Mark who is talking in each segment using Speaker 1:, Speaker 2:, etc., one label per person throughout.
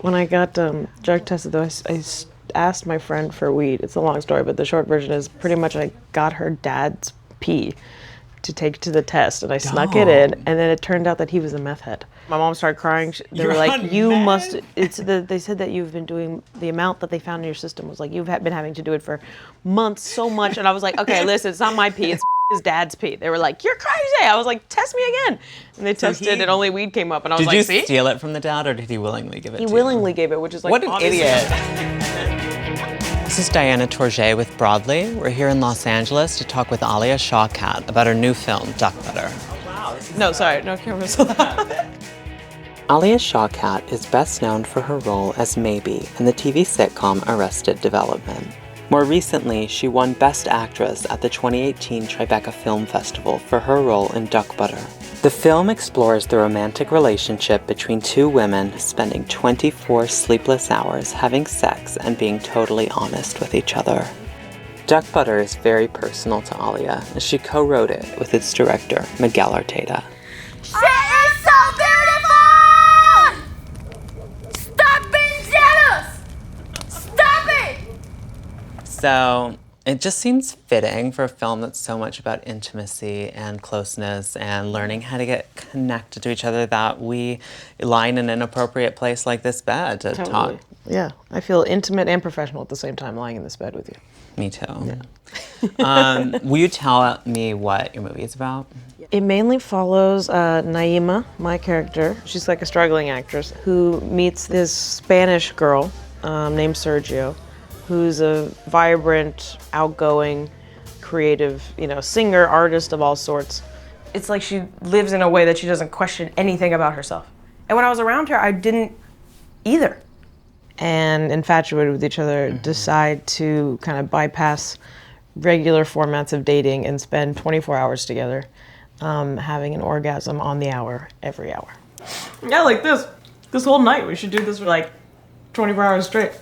Speaker 1: When I got drug tested, though, asked my friend for weed. It's a long story, but the short version is pretty much I got her dad's pee to take to the test, and I snuck it in, and then it turned out that he was a meth head. My mom started crying. They were like, "You must." They said that you've been doing the amount that they found in your system was like you've been having to do it for months, so much. And I was like, "Okay, listen, it's not my pee, it's his dad's pee." They were like, "You're crazy." I was like, "Test me again." And they tested, and only weed came up, and I was like,
Speaker 2: "See?"
Speaker 1: Did you
Speaker 2: steal it from the dad, or did he willingly give it to you?
Speaker 1: He willingly gave it, which is like,
Speaker 2: what an idiot. This is Diana Tourget with Broadly. We're here in Los Angeles to talk with Alia Shawkat about her new film, Duck Butter.
Speaker 1: No, sorry, no cameras.
Speaker 2: Alia Shawkat is best known for her role as Maybe in the TV sitcom Arrested Development. More recently, she won Best Actress at the 2018 Tribeca Film Festival for her role in Duck Butter. The film explores the romantic relationship between two women spending 24 sleepless hours having sex and being totally honest with each other. Duck Butter is very personal to Alia, as she co-wrote it with its director, Miguel Arteta.
Speaker 3: Shit is so beautiful! Stop being jealous! Stop it!
Speaker 2: So, it just seems fitting for a film that's so much about intimacy and closeness and learning how to get connected to each other that we lie in an inappropriate place like this bed to talk.
Speaker 1: Yeah, I feel intimate and professional at the same time lying in this bed with you.
Speaker 2: Me too. Yeah. Will you tell me what your movie is about?
Speaker 1: It mainly follows Naima, my character. She's like a struggling actress who meets this Spanish girl named Sergio, who's a vibrant, outgoing, creative, singer, artist of all sorts. It's like she lives in a way that she doesn't question anything about herself. And when I was around her, I didn't either. And infatuated with each other, decide to kind of bypass regular formats of dating and spend 24 hours together, having an orgasm on the hour, every hour. Yeah, like this whole night. We should do this for like 24 hours straight.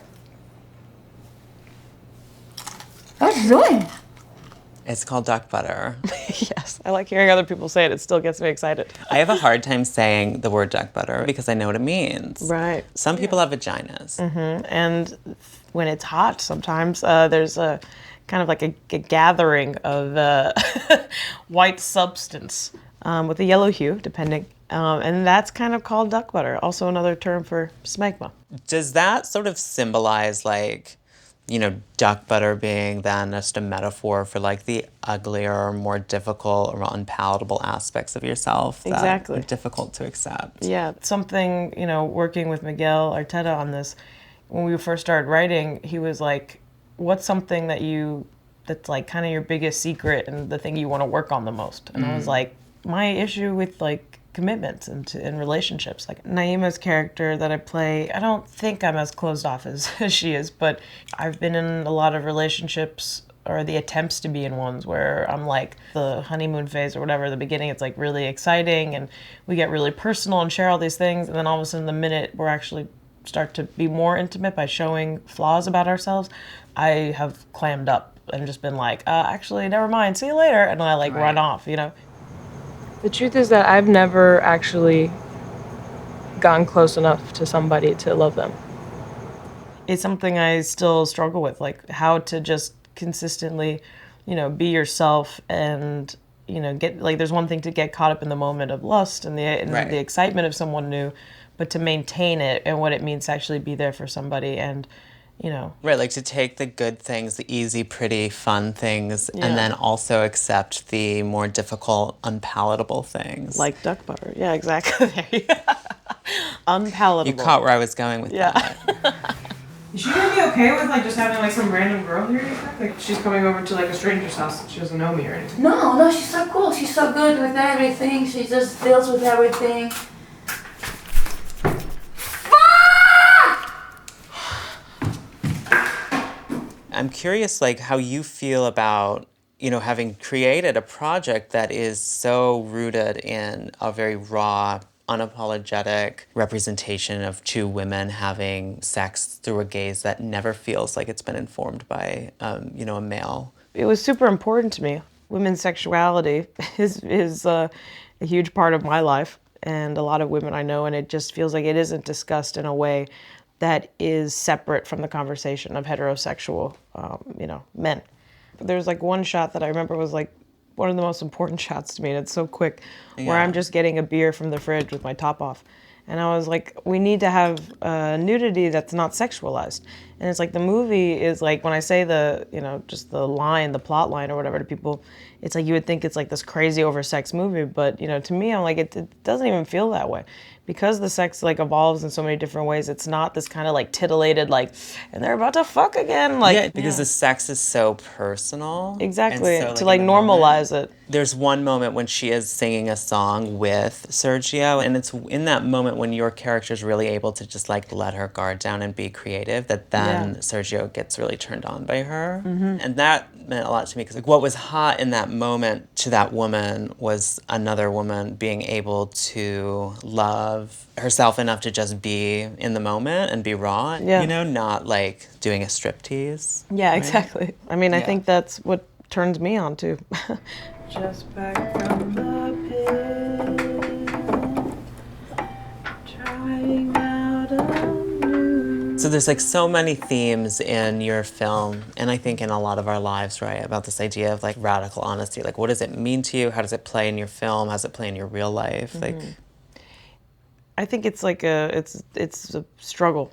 Speaker 3: What are you doing?
Speaker 2: It's called Duck Butter.
Speaker 1: Yes, I like hearing other people say it. It still gets me excited.
Speaker 2: I have a hard time saying the word duck butter because I know what it means.
Speaker 1: Right.
Speaker 2: Some people have vaginas.
Speaker 1: And when it's hot, sometimes there's a kind of like a gathering of white substance with a yellow hue, depending. And that's kind of called duck butter. Also another term for smegma.
Speaker 2: Does that sort of symbolize duck butter being then just a metaphor for like the uglier, more difficult or unpalatable aspects of yourself that
Speaker 1: Exactly.
Speaker 2: are difficult to accept?
Speaker 1: Yeah, something, working with Miguel Arteta on this, when we first started writing, he was like, what's something that's like kind of your biggest secret and the thing you want to work on the most? And I was like, my issue with like commitments and relationships. Like Naima's character that I play, I don't think I'm as closed off as she is, but I've been in a lot of relationships or the attempts to be in ones where I'm like the honeymoon phase or whatever, the beginning it's like really exciting and we get really personal and share all these things, and then all of a sudden the minute we're actually start to be more intimate by showing flaws about ourselves, I have clammed up and just been like, actually never mind, see you later, and I like run off,
Speaker 4: The truth is that I've never actually gotten close enough to somebody to love them.
Speaker 1: It's something I still struggle with, like how to just consistently, be yourself and, get, like there's one thing to get caught up in the moment of lust and the excitement of someone new, but to maintain it and what it means to actually be there for somebody and,
Speaker 2: Right, like to take the good things, the easy, pretty, fun things, and then also accept the more difficult, unpalatable things.
Speaker 1: Like duck butter. Yeah, exactly. Unpalatable.
Speaker 2: You caught where I was going with that.
Speaker 1: Is she gonna be okay with like just having like some random girl here? Like she's coming over to like a stranger's house. She doesn't know me or anything.
Speaker 3: No, she's so cool. She's so good with everything. She just deals with everything.
Speaker 2: I'm curious, like, how you feel about, having created a project that is so rooted in a very raw, unapologetic representation of two women having sex through a gaze that never feels like it's been informed by, a male.
Speaker 1: It was super important to me. Women's sexuality is a huge part of my life and a lot of women I know, and it just feels like it isn't discussed in a way that is separate from the conversation of heterosexual, men. There's like one shot that I remember was like one of the most important shots to me, and it's so quick, where I'm just getting a beer from the fridge with my top off. And I was like, we need to have nudity that's not sexualized. And it's like the movie is like, when I say just the line, the plot line or whatever to people, it's like you would think it's like this crazy oversexed movie. But, to me, I'm like, it doesn't even feel that way. Because the sex like evolves in so many different ways, it's not this kind of like titillated, like, and they're about to fuck again. Like,
Speaker 2: because the sex is so personal.
Speaker 1: Exactly,
Speaker 2: And so,
Speaker 1: to like normalize it.
Speaker 2: There's one moment when she is singing a song with Sergio, and it's in that moment when your character is really able to just like let her guard down and be creative, that then Sergio gets really turned on by her. And that meant a lot to me, because like, what was hot in that moment to that woman was another woman being able to love herself enough to just be in the moment and be raw, not like doing a striptease.
Speaker 1: Yeah, right? Exactly. I mean, I think that's what turns me on too. Just back from the pit, trying out anew.
Speaker 2: So there's like so many themes in your film, and I think in a lot of our lives, right, about this idea of like radical honesty. Like, what does it mean to you? How does it play in your film? How does it play in your real life? Like,
Speaker 1: I think it's like it's a struggle,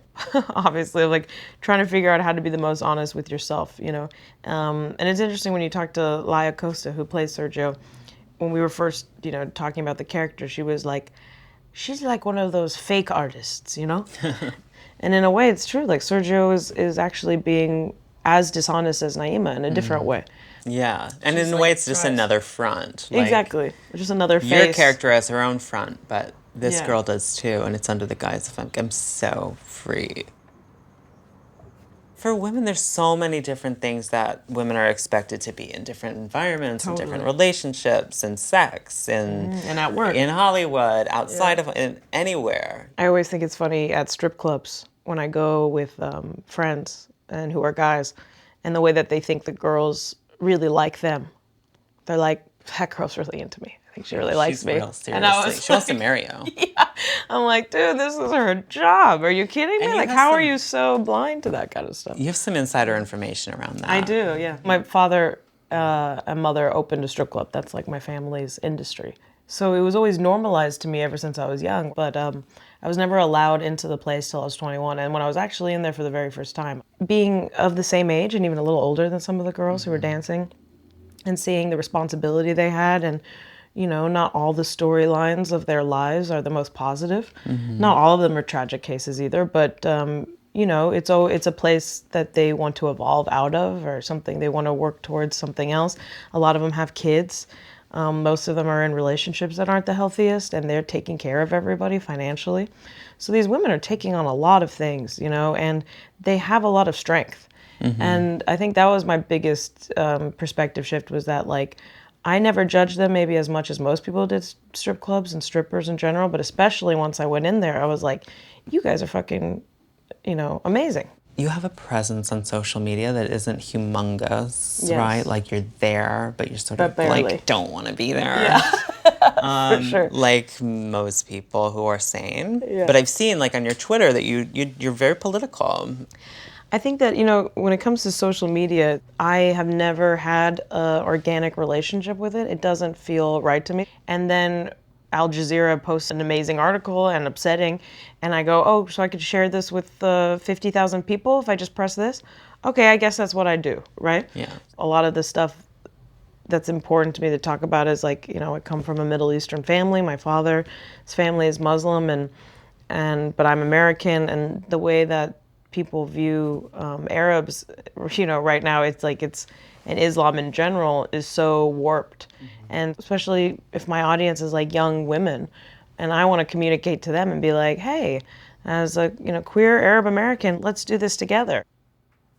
Speaker 1: obviously, of like trying to figure out how to be the most honest with yourself, And it's interesting when you talk to Alia Costa, who plays Sergio. When we were first, talking about the character, she's like one of those fake artists, And in a way, it's true. Like Sergio is actually being as dishonest as Naima in a different way.
Speaker 2: Yeah, and in a way, it's just another front. Like,
Speaker 1: exactly, just another face.
Speaker 2: Your character has her own front, but this girl does too, and it's under the guise of I'm so free. For women, there's so many different things that women are expected to be in different environments, and different relationships, and sex, and
Speaker 1: at work,
Speaker 2: in Hollywood, outside of anywhere.
Speaker 1: I always think it's funny at strip clubs when I go with friends and who are guys, and the way that they think the girls really like them. They're like, that girl's really into me. I think she really likes me.
Speaker 2: Real seriously. She wants to marry you.
Speaker 1: Yeah. I'm like, dude, this is her job. Are you kidding me? Like, how are you so blind to that kind of stuff?
Speaker 2: You have some insider information around that.
Speaker 1: I do, yeah. My father and mother opened a strip club. That's like my family's industry. So it was always normalized to me ever since I was young. But I was never allowed into the place till I was 21. And when I was actually in there for the very first time, being of the same age and even a little older than some of the girls who were dancing, and seeing the responsibility they had, and not all the storylines of their lives are the most positive. Not all of them are tragic cases either, but it's a place that they want to evolve out of, or something they want to work towards something else. A lot of them have kids. Most of them are in relationships that aren't the healthiest, and they're taking care of everybody financially. So these women are taking on a lot of things, and they have a lot of strength. And I think that was my biggest perspective shift, was that like, I never judged them maybe as much as most people did strip clubs and strippers in general, but especially once I went in there, I was like, you guys are fucking, amazing.
Speaker 2: You have a presence on social media that isn't humongous, right? Like, you're there, but you're sort of like, don't want to be there.
Speaker 1: Yeah. For sure.
Speaker 2: Like most people who are sane. Yeah. But I've seen like on your Twitter that you're very political.
Speaker 1: I think that, when it comes to social media, I have never had an organic relationship with it. It doesn't feel right to me. And then Al Jazeera posts an amazing article and upsetting, and I go, oh, so I could share this with 50,000 people if I just press this? Okay, I guess that's what I do, right?
Speaker 2: Yeah.
Speaker 1: A lot of the stuff that's important to me to talk about is like, I come from a Middle Eastern family. My father's family is Muslim, but I'm American, and the way that people view Arabs, right now, and Islam in general is so warped. And especially if my audience is like young women, and I want to communicate to them and be like, hey, as a queer Arab American, let's do this together.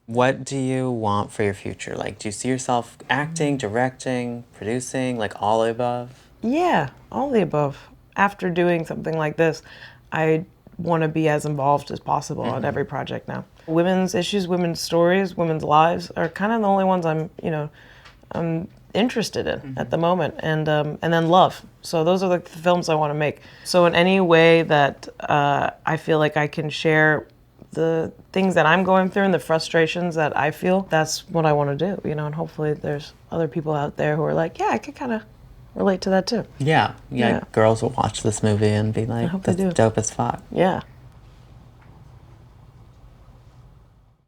Speaker 2: What do you want for your future? Like, do you see yourself acting, directing, producing, like all the above? Yeah, all the above. After doing something like this, I want to be as involved as possible on every project now. Women's issues, women's stories, women's lives are kind of the only ones I'm interested in at the moment, and then love. So those are the films I want to make. So in any way that I feel like I can share
Speaker 1: the things that I'm going through and the frustrations that I feel, that's what I want to do, you know, and hopefully there's other people out there who are like, yeah, I could kind of relate to that too.
Speaker 2: Yeah.
Speaker 1: Yeah.
Speaker 2: Girls will watch this movie and be like,
Speaker 1: hope they
Speaker 2: that's
Speaker 1: do.
Speaker 2: dope as fuck.
Speaker 1: Yeah.